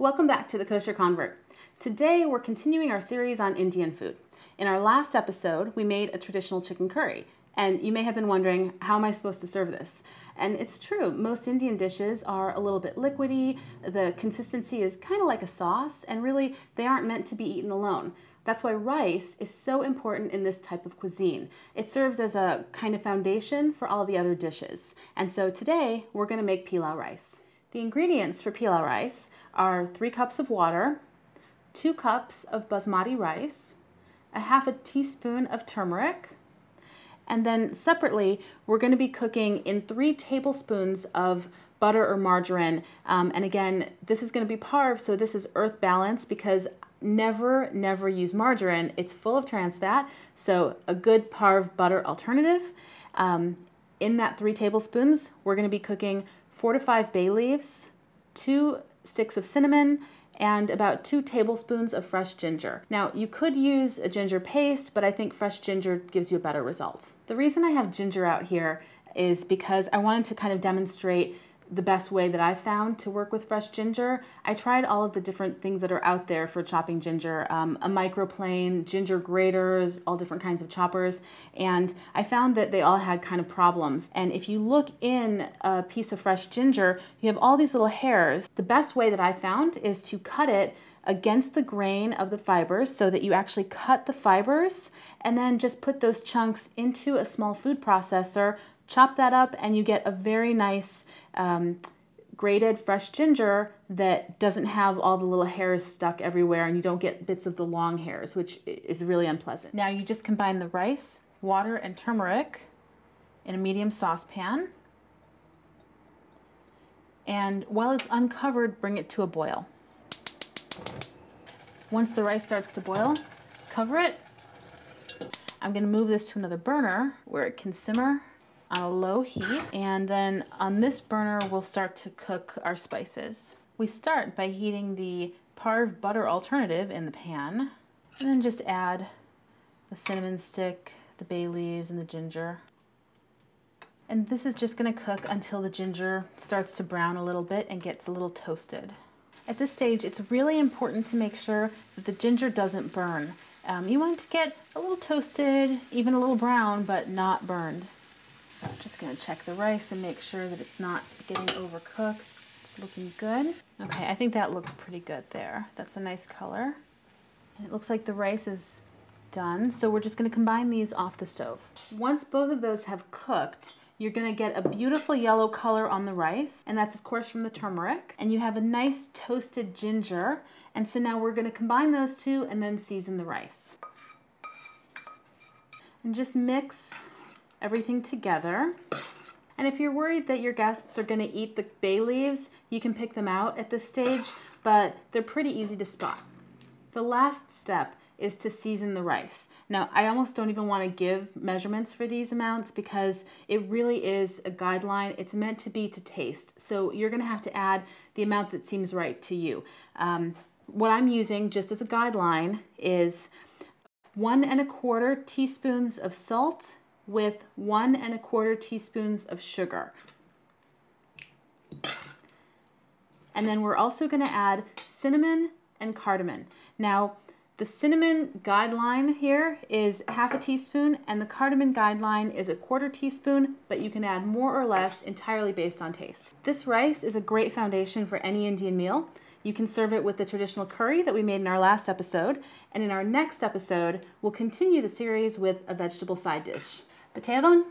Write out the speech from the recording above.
Welcome back to the Kosher Convert. Today we're continuing our series on Indian food. In our last episode, we made a traditional chicken curry, and you may have been wondering, how am I supposed to serve this? And it's true, most Indian dishes are a little bit liquidy, the consistency is kind of like a sauce, and really they aren't meant to be eaten alone. That's why rice is so important in this type of cuisine. It serves as a kind of foundation for all the other dishes. And so today we're going to make pilau rice. The ingredients for pilau rice are 3 cups of water, 2 cups of basmati rice, a half a teaspoon of turmeric, and then separately we're going to be cooking in 3 tablespoons of butter or margarine. And again, this is going to be parve, so this is earth balance because never use margarine. It's full of trans fat, so a good parve butter alternative. In that 3 tablespoons, we're going to be cooking 4 to 5 bay leaves, 2 sticks of cinnamon, and about 2 tablespoons of fresh ginger. Now, you could use a ginger paste, but I think fresh ginger gives you a better result. The reason I have ginger out here is because I wanted to kind of demonstrate the best way that I found to work with fresh ginger. I tried all of the different things that are out there for chopping ginger, a microplane, ginger graters, all different kinds of choppers, and I found that they all had kind of problems. And if you look in a piece of fresh ginger, you have all these little hairs. The best way that I found is to cut it against the grain of the fibers so that you actually cut the fibers and then just put those chunks into a small food processor, chop that up, and you get a very nice grated fresh ginger that doesn't have all the little hairs stuck everywhere, and you don't get bits of the long hairs, which is really unpleasant. Now you just combine the rice, water, and turmeric in a medium saucepan, and while it's uncovered, bring it to a boil. Once the rice starts to boil, cover it. I'm going to move this to another burner where it can simmer on a low heat, and then on this burner we'll start to cook our spices. We start by heating the parve butter alternative in the pan, and then just add the cinnamon stick, the bay leaves, and the ginger. And this is just going to cook until the ginger starts to brown a little bit and gets a little toasted. At this stage, it's really important to make sure that the ginger doesn't burn. You want it to get a little toasted, even a little brown, but not burned. I'm just going to check the rice and make sure that it's not getting overcooked. It's looking good. Okay, I think that looks pretty good there. That's a nice color. And it looks like the rice is done, so we're just going to combine these off the stove. Once both of those have cooked, you're going to get a beautiful yellow color on the rice, and that's of course from the turmeric. And you have a nice toasted ginger, and so now we're going to combine those two and then season the rice. And just mix everything together. And if you're worried that your guests are going to eat the bay leaves, you can pick them out at this stage, but they're pretty easy to spot. The last step is to season the rice. Now, I almost don't even want to give measurements for these amounts because it really is a guideline. It's meant to be to taste. So you're going to have to add the amount that seems right to you. What I'm using just as a guideline is 1 1/4 teaspoons of salt with 1 1/4 teaspoons of sugar. And then we're also going to add cinnamon and cardamom. Now, the cinnamon guideline here is 1/2 teaspoon, and the cardamom guideline is 1/4 teaspoon, but you can add more or less entirely based on taste. This rice is a great foundation for any Indian meal. You can serve it with the traditional curry that we made in our last episode, and in our next episode, we'll continue the series with a vegetable side dish. B'teavon.